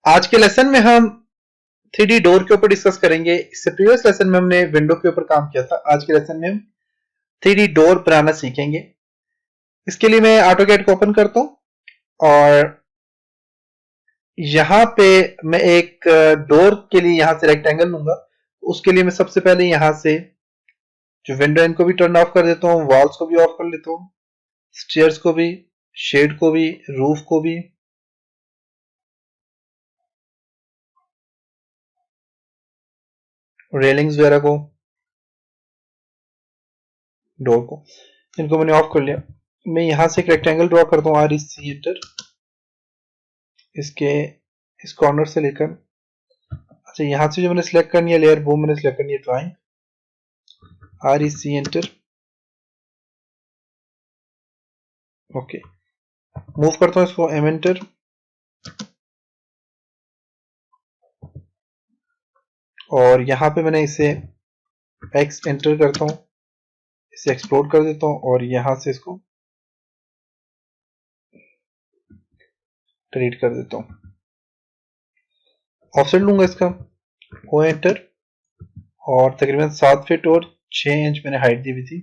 आज के लेसन में हम 3D डोर के ऊपर डिस्कस करेंगे। इससे प्रीवियस लेसन में हमने विंडो के ऊपर काम किया था। आज के लेसन में हम 3D डोर बनाना सीखेंगे। इसके लिए मैं ऑटोकैड को ओपन करता हूं और यहां पे मैं एक डोर के लिए यहां से रेक्टेंगल लूंगा। उसके लिए मैं सबसे पहले यहां से जो विंडो इनको भी टर्न ऑफ कर देता हूँ, वॉल्स को भी ऑफ कर लेता हूँ, स्टेयर्स को भी, शेड को भी, रूफ को भी, रेलिंग्स वगैरह को, डोर को, इनको मैंने ऑफ कर लिया। मैं यहां से एक रेक्टेंगल ड्रॉ करता हूँ, REC एंटर। इसके इस कॉर्नर से लेकर, अच्छा यहां से जो मैंने सिलेक्ट करनी है लेयर, वो मैंने सिलेक्ट करनी है drawing, REC enter. Okay, move करता हूँ इसको, M एंटर। और यहां पे मैंने इसे X एंटर करता हूँ, इसे एक्सप्लोर कर देता हूँ और यहां से इसको डिलीट कर देता हूँ। ऑफसेट लूंगा इसका, O एंटर। और तकरीबन 7 फीट और 6 इंच मैंने हाइट दी हुई थी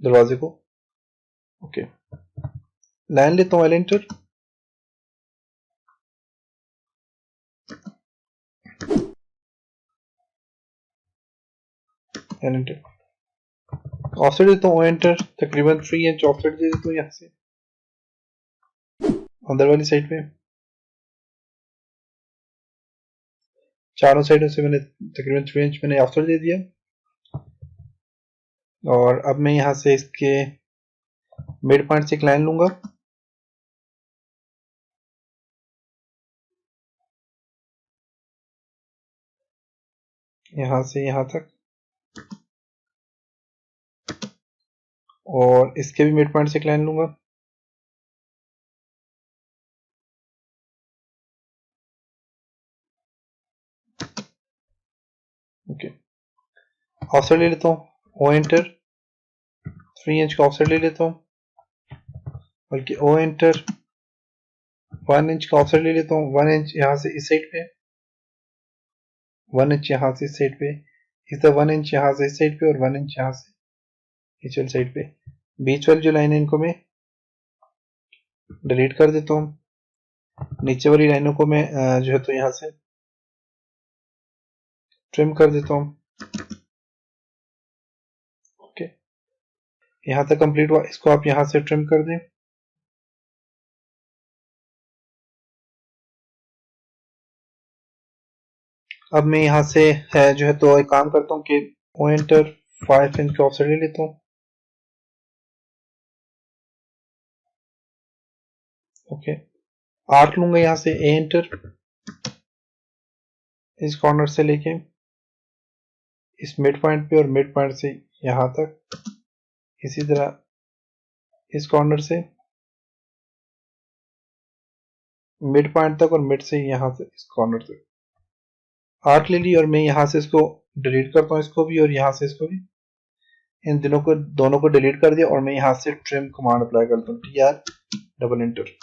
दरवाजे को। ओके, लाइन लेता हूँ, L enter. L enter, offset देता हूँ, O एंटर। तकरीबन 3 इंच ऑफसेट दे देता हूँ यहाँ से अंदर वाली साइड पे। चारों साइडों से मैंने तकरीबन 3 इंच मैंने ऑफसेट दे दिया। और अब मैं यहाँ से इसके मिड पॉइंट से एक लाइन लूंगा, यहाँ से यहाँ तक, और इसके भी मिड पॉइंट से एक लाइन लूंगा। ओके, ऑफसेट ले लेता हूँ, O एंटर। 3 इंच का ऑफसेट ले लेता हूँ, बल्कि O एंटर। 1 इंच का ऑफसेट ले लेता हूँ, 1 इंच यहाँ से इस साइड पे, 1 इंच यहाँ से इस साइड पे, इस 1 इंच यहाँ से इस साइड पे और 1 इंच यहाँ से नीचे वाली साइड पे। बीच वाली जो लाइन है इनको मैं डिलीट कर देता हूँ। नीचे वाली लाइनों को मैं जो है तो यहाँ से ट्रिम कर देता हूँ। ओके, यहाँ तक कंप्लीट हुआ, इसको आप यहाँ से ट्रिम कर दें। अब मैं यहाँ से जो है तो एक काम करता हूँ कि O एंटर 5 इंच का ऑफसेट ले लेता हूँ। ओके, आर्क लूंगा यहाँ से, A एंटर। इस कॉर्नर से लेके इस मिड पॉइंट पे और मिड पॉइंट से यहाँ तक, इसी तरह इस कॉर्नर से मिड पॉइंट तक और मिड से यहाँ से इस कॉर्नर तक आर्क ले ली। और मैं यहाँ से इसको डिलीट करता हूँ, इसको भी और यहाँ से इसको भी, इन दोनों को डिलीट कर दिया। और मैं यहाँ से ट्रिम कमांड अप्लाई करता हूँ, TR डबल एंटर।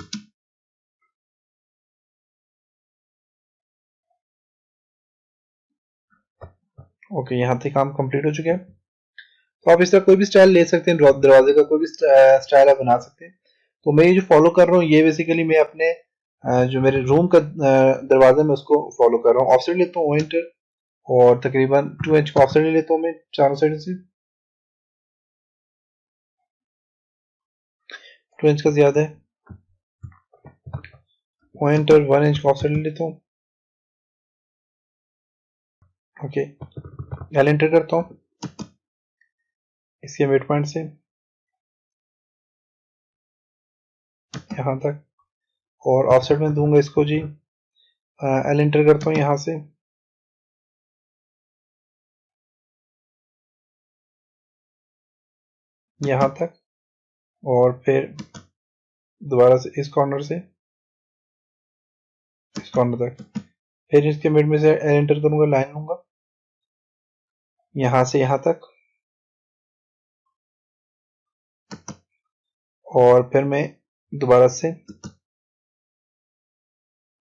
ओके, यहाँ तक काम कंप्लीट हो चुका है। तो आप इस तरह कोई भी स्टाइल ले सकते हैं, दरवाजे का कोई भी स्टाइल आप बना सकते हैं। तो मैं ये जो फॉलो कर रहा हूँ, ये बेसिकली मैं अपने जो मेरे रूम का दरवाजा में उसको फॉलो कर रहा हूँ। ऑफसेट लेता हूँ, O एंटर। और तकरीबन 2 इंच का ऑफसेट ले लेता हूँ मैं चारों साइड से। 2 इंच का ज्यादा है, O एंटर। 1 इंच का ऑफसेट ले लेता हूँ। ओके, L एंटर करता हूँ इसके मिड पॉइंट से यहाँ तक, और ऑफसेट में दूंगा इसको जी, L एंटर करता हूँ यहाँ से यहाँ तक, और फिर दोबारा से इस कॉर्नर से इस कॉर्नर तक। फिर इसके मिड में से L एंटर करूंगा, लाइन लूंगा यहाँ से यहाँ तक, और फिर मैं दोबारा से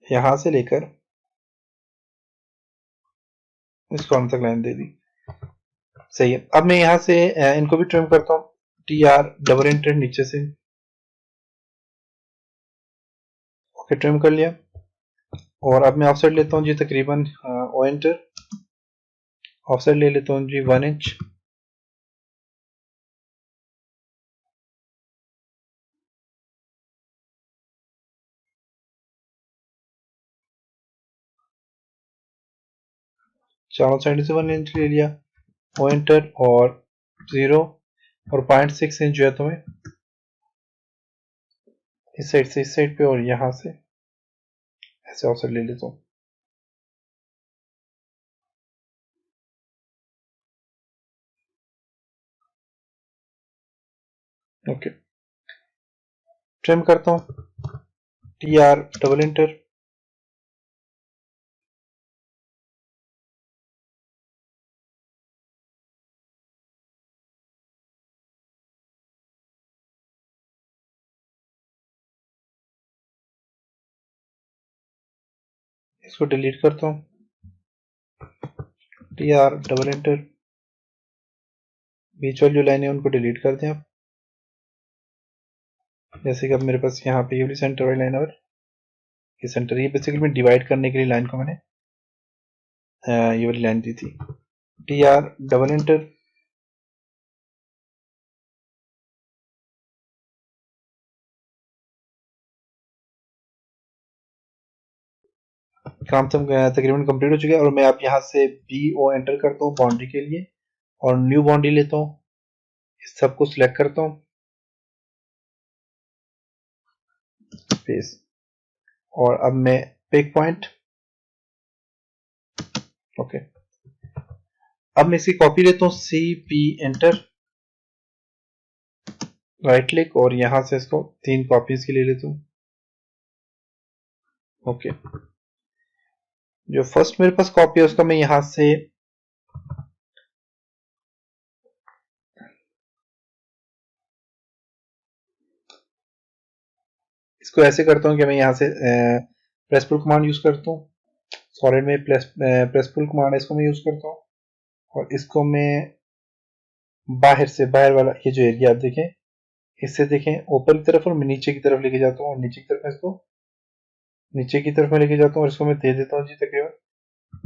यहां से लेकर इस कॉर्नर तक लाइन दे दी, सही है। अब मैं यहां से इनको भी ट्रिम करता हूँ, TR नीचे से, ओके ट्रिम कर लिया। और अब मैं ऑफसेट लेता हूँ जी तकरीबन ओ एंटर, ऑफसेट ले लेता हूँ जी 1 इंच, चारों साइड से 1 इंच ले लिया, ओ एंटर और 0 और 0.6 इंच जो है तुम्हें इस साइड से इस साइड पे और यहाँ से ऐसे ऑफसेट ले लेता हूँ, ओके ट्रिम करता हूँ, TR इसको डिलीट करता हूँ, TR बीच वाली जो लाइन है उनको डिलीट कर दें आप। जैसे कि अब मेरे पास यहाँ पे ये वाली सेंटर वाली लाइन और ये सेंटर, ये बेसिकली मैं डिवाइड करने के लिए लाइन को मैंने ये वाली लाइन दी थी, TR काम तकरीबन कंप्लीट हो चुका है। और मैं अब यहाँ से BO एंटर करता हूँ बाउंड्री के लिए और न्यू बाउंड्री लेता हूँ, इस सबको सिलेक्ट करता हूँ, स्पेस, और अब मैं पिक पॉइंट, ओके अब मैं इसकी कॉपी लेता हूँ, CP एंटर, राइट क्लिक और यहां से इसको 3 कॉपीज की ले लेता हूँ, ओके जो फर्स्ट मेरे पास कॉपी है उसका मैं यहां से इसको ऐसे करता हूँ कि मैं यहाँ से प्रेस पुल कमांड यूज करता हूँ, सॉलिड में प्रेस पुल कमांड है इसको मैं यूज करता हूँ और इसको मैं बाहर से, बाहर वाला ये जो एरिया आप देखें, इससे देखें ऊपर की तरफ और मैं नीचे की तरफ लेके जाता हूँ और नीचे की तरफ इसको नीचे की तरफ में लेके जाता हूँ और इसको मैं दे देता हूँ जी तकरीबन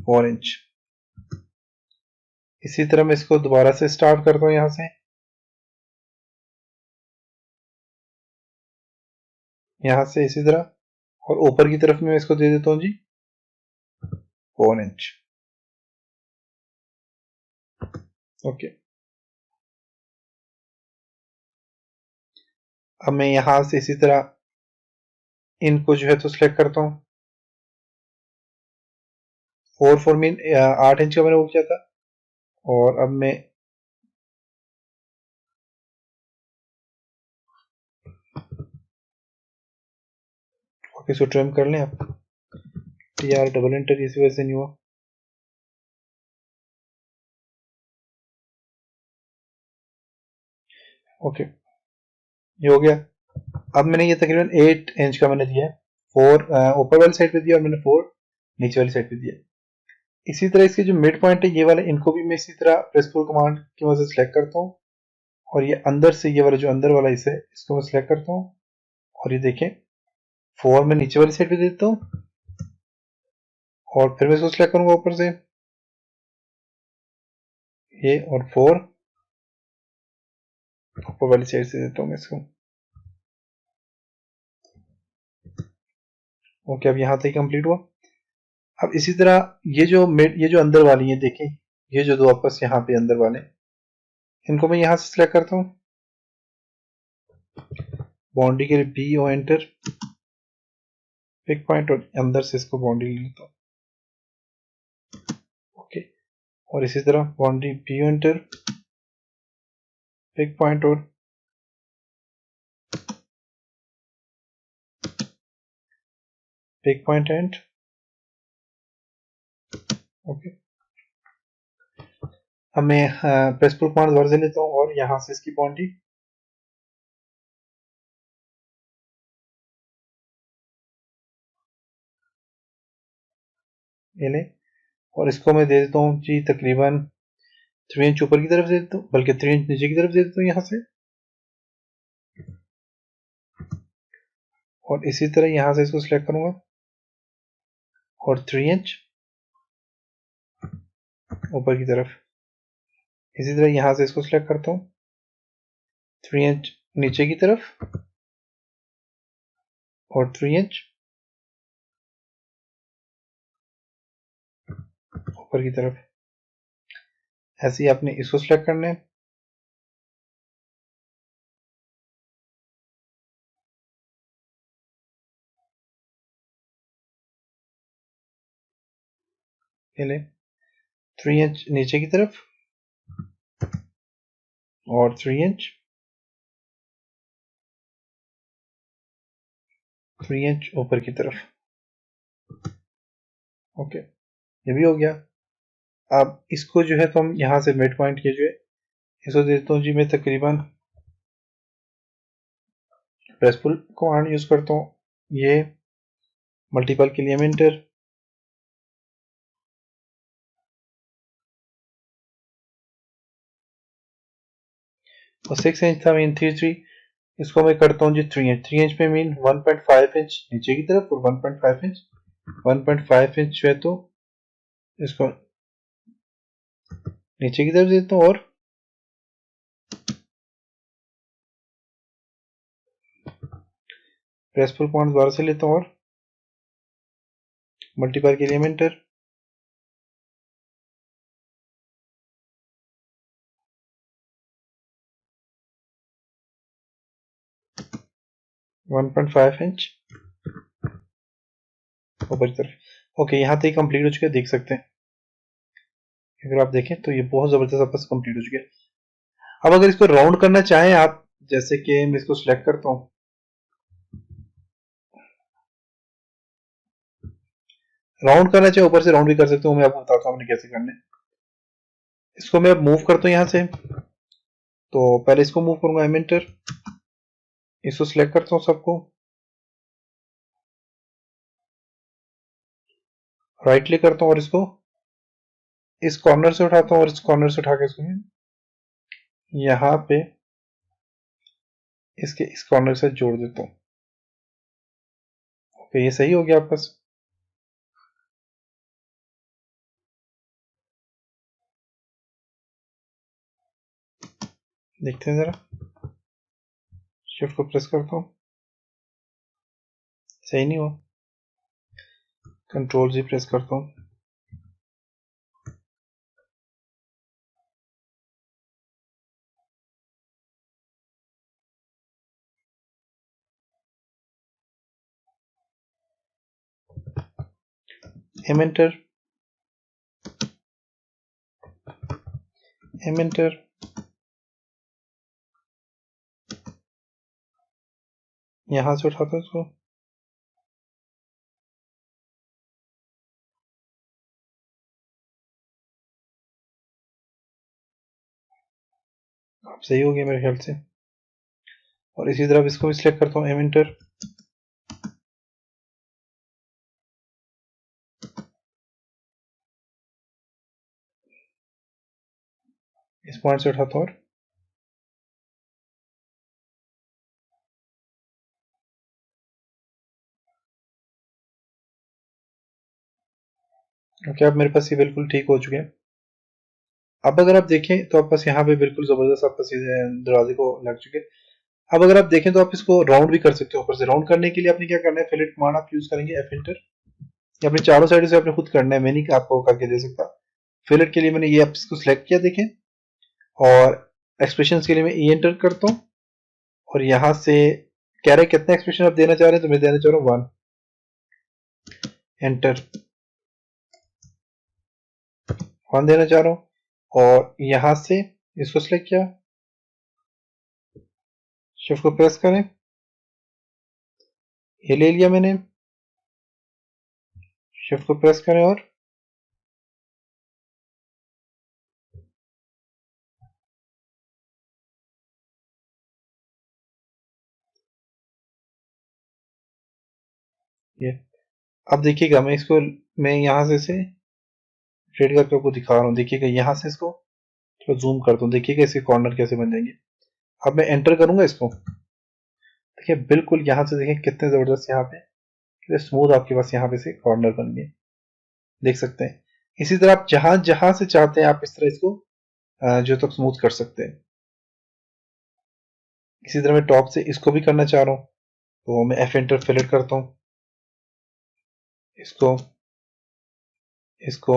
4 इंच। इसी तरह मैं इसको दोबारा से स्टार्ट करता हूँ यहाँ से, यहाँ से इसी तरह और ऊपर की तरफ में इसको दे देता हूँ जी 4 इंच, ओके अब मैं यहां से इसी तरह इनको जो है तो सिलेक्ट करता हूँ, 4 मीन 8 इंच का मैंने वो किया था और अब मैं ओके इसको ट्रिम कर लें आप, TR इसी वजह से नहीं हुआ, ओके ये हो गया। अब मैंने ये तकरीबन 8 इंच का मैंने दिया है, 4 ऊपर वाली साइड पे दिया और मैंने 4 नीचे वाली साइड पे दिया। इसी तरह इसके जो मिड पॉइंट है ये वाले इनको भी मैं इसी तरह प्रेस पुल कमांड की मदद से सिलेक्ट करता हूँ और ये अंदर से ये वाला जो अंदर वाला इसे इसको मैं सिलेक्ट करता हूँ और ये देखें 4 मैं नीचे वाली साइड पे देता हूँ और फिर मैं इसको सिलेक्ट करूंगा ऊपर से ये और 4 ऊपर वाली साइड से देता हूँ मैं इसको, ओके अब यहाँ तक कंप्लीट हुआ। अब इसी तरह ये जो अंदर वाली है देखें, ये जो दो आपस यहाँ पे अंदर वाले इनको मैं यहाँ से सिलेक्ट करता हूँ, बाउंड्री के लिए BO एंटर, पिक पॉइंट और अंदर से इसको बाउंड्री ले लेता हूँ, ओके और इसी तरह boundary BO enter, pick point और पिक पॉइंट एंड ओके। अब मैं प्रेस पुल कमांड दोबारा से लेता हूँ और यहाँ से इसकी बाउंड्री ये ले, और इसको मैं दे देता हूँ जी तकरीबन 3 इंच ऊपर की तरफ दे देता हूँ, बल्कि 3 इंच नीचे की तरफ दे देता हूँ यहाँ से, और इसी तरह यहाँ से इसको सिलेक्ट करूंगा और 3 इंच ऊपर की तरफ, इसी तरह यहाँ से इसको सिलेक्ट करता हूँ 3 इंच नीचे की तरफ और 3 इंच ऊपर की तरफ। ऐसे ही आपने इसको सिलेक्ट करना है, ये ले 3 इंच नीचे की तरफ और 3 इंच ऊपर की तरफ। ओके, ये भी हो गया। अब इसको जो है तो हम यहाँ से मिड पॉइंट के जो है इसको देता हूँ जी मैं तकरीबन प्रेस पुल कमांड यूज करता हूँ, ये मल्टीपल के लिए मैं इंटर, और 6 इंच था मीन 3 इसको मैं करता हूँ जी 3 इंच पे मीन 1.5 इंच नीचे की तरफ और 1.5 इंच जो है तो इसको नीचे की तरफ देता हूँ, और प्रेस पुल कमांड दोबारा से लेता हूँ और मल्टीपल के लिए मैं इंटर, 1.5 इंच ऊपर की तरफ। ओके, यहाँ तक कंप्लीट हो चुका है, देख सकते हैं। अगर आप देखें तो ये बहुत जबरदस्त आपस कंप्लीट हो चुका है। अब अगर इसको राउंड करना चाहें आप, जैसे कि मैं इसको सिलेक्ट करता हूँ, राउंड करना चाहे ऊपर से राउंड भी कर सकते हूँ, मैं आपको बताता हूँ आपने कैसे करना है। इसको मैं मूव करता हूँ यहाँ से, तो पहले इसको मूव करूंगा एम एंटर, इसको सिलेक्ट करता हूँ सबको, राइट क्लिक करता हूँ और इसको इस कॉर्नर से उठाता हूँ और इस कॉर्नर से उठा के इसको यहाँ पे इसके इस कॉर्नर से जोड़ देता हूँ। ओके, ये सही हो गया आपका। देखते हैं जरा, शिफ्ट को प्रेस करता हूँ, सही नहीं हुआ, कंट्रोल जी प्रेस करता हूँ, एम एंटर, एम एंटर, यहाँ से उठाता हूँ इसको, अब सही हो गया मेरे ख्याल से। और इसी तरह इसको भी सिलेक्ट करता हूँ, एम एंटर, इस पॉइंट से उठाता हूँ, और ओके, अब मेरे पास ये बिल्कुल ठीक हो चुके हैं। अब अगर आप देखें तो आप पास यहाँ पे बिल्कुल जबरदस्त आपका दरवाजे को लग चुके हैं। अब अगर आप देखें तो आप इसको राउंड भी कर सकते हो। ऊपर से राउंड करने के लिए आपने क्या करना है, फिलेट कमांड आप यूज करेंगे, एफ एंटर, ये अपने चारों साइड से आपने खुद करना है, मैं नहीं आपको करके दे सकता। फिलेट के लिए मैंने ये इसको सिलेक्ट किया देखें, और एक्सप्रेशन के लिए मैं ई एंटर करता हूँ, और यहाँ से कह रहे हैं कितने एक्सप्रेशन आप देना चाह रहे हैं, तो मैं देना चाह रहा हूँ 1, एंटर, 1 देना चाह रहा हूँ, और यहाँ से इसको सिलेक्ट किया, शिफ्ट को प्रेस करें, ये ले लिया मैंने, शिफ्ट को प्रेस करें और ये, अब देखिएगा मैं इसको मैं यहाँ से इसे ट्रेड करके आपको दिखा रहा हूँ। देखिएगा यहाँ से इसको तो जूम करता हूँ, देखिएगा इसके कॉर्नर कैसे बन जाएंगे। अब मैं एंटर करूंगा इसको, देखिए बिल्कुल यहाँ से देखिए कितने जबरदस्त यहाँ पे कितने स्मूथ आपके पास यहाँ पे से कॉर्नर बन गए, देख सकते हैं। इसी तरह आप जहां जहां से चाहते हैं आप इस तरह इसको जो तक स्मूथ कर सकते हैं। इसी तरह मैं टॉप से इसको भी करना चाह रहा हूँ, तो मैं एफ एंटर फिलेट करता हूँ, इसको इसको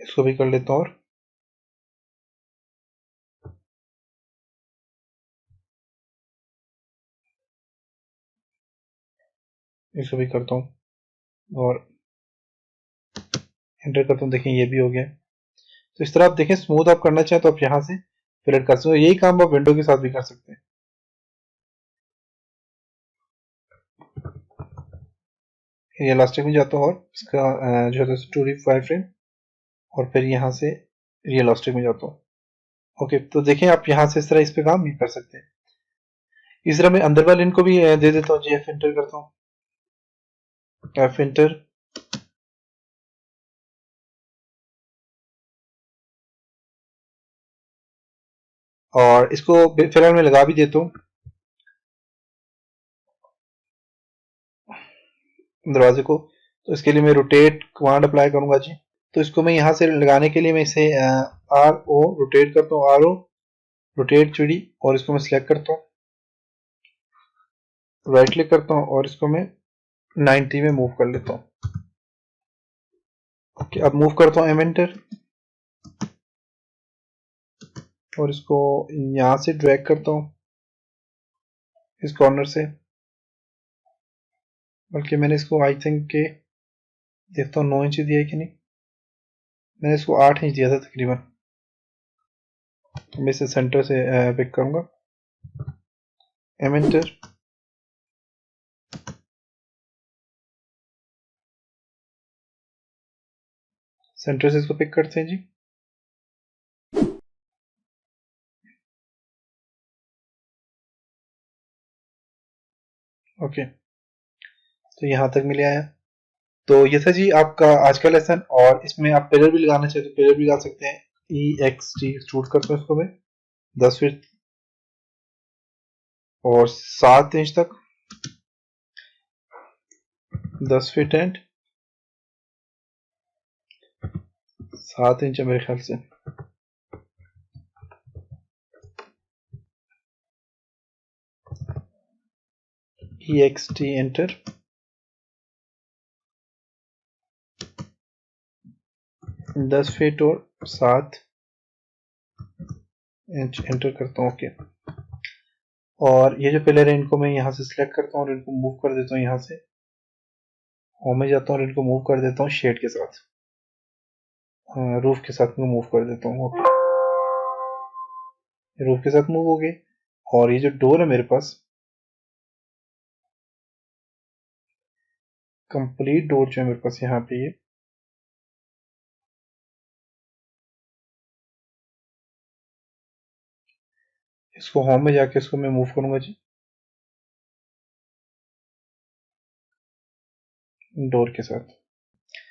इसको भी कर लेता हूँ और इसको भी करता हूँ और एंटर करता हूँ। देखें ये भी हो गया। तो इस तरह आप देखें स्मूथ आप करना चाहें तो आप यहाँ से फिलेट कर सकते हो। यही काम आप विंडो के साथ भी कर सकते हैं। रियलिस्टिक में जाता हूँ और इसका जो है 2D वाई फ्रेम और फिर यहाँ से रियलिस्टिक में जाता हूँ। ओके, तो देखें आप यहाँ से इस तरह इस पे काम भी कर सकते हैं। इस तरह मैं अंदर वाले इनको भी दे देता हूँ जी, एफ एंटर करता हूँ, एफ एंटर और इसको फिलहाल मैं लगा भी देता हूँ दरवाजे को। तो इसके लिए मैं रोटेट कमांड अप्लाई करूंगा जी। तो इसको मैं यहाँ से लगाने के लिए मैं इसे आर ओ रोटेट करता हूँ, आर ओ रोटेट 3D और इसको मैं सिलेक्ट करता हूँ, राइट क्लिक करता हूँ और इसको मैं 90 में मूव कर लेता हूँ। ओके, अब मूव करता हूँ एम एंटर और इसको यहाँ से ड्रैग करता हूँ इस कॉर्नर से, बल्कि मैंने इसको आई थिंक के देखता हूँ 9 इंच दिया है कि नहीं, मैंने इसको 8 इंच दिया था तकरीबन। मैं इसे सेंटर से पिक करूंगा, एम एंटर सेंटर से इसको पिक करते हैं जी। ओके, तो यहाँ तक मिल आया। तो ये था जी आपका आज का लेसन और इसमें आप पिलर भी लगाना चाहते तो पिलर भी लगा सकते हैं। ई एक्स टी एक्सट्रूड करते हैं इसको मैं 10 फीट और 7 इंच तक, 10 फीट एंड 7 इंच है मेरे ख्याल से। ई एक्स टी एंटर, 10 फीट और 7 इंच एंटर करता हूँ। ओके, और ये जो पिलर है इनको मैं यहाँ से सिलेक्ट करता हूँ और इनको मूव कर देता हूँ, यहाँ से होम में जाता हूँ और इनको मूव कर देता हूँ शेड के साथ, रूफ के साथ में मूव कर देता हूँ। ओके, रूफ के साथ मूव हो गए और ये जो डोर है मेरे पास कंप्लीट डोर जो है मेरे पास यहाँ पे, ये इसको होम में जाके इसको मैं मूव करूंगा जी डोर के साथ।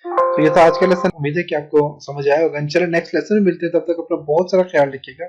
तो ये था आज का लेसन, उम्मीद है कि आपको समझ आया होगा। चलो नेक्स्ट लेसन में मिलते हैं, तब तक अपना बहुत सारा ख्याल रखिएगा।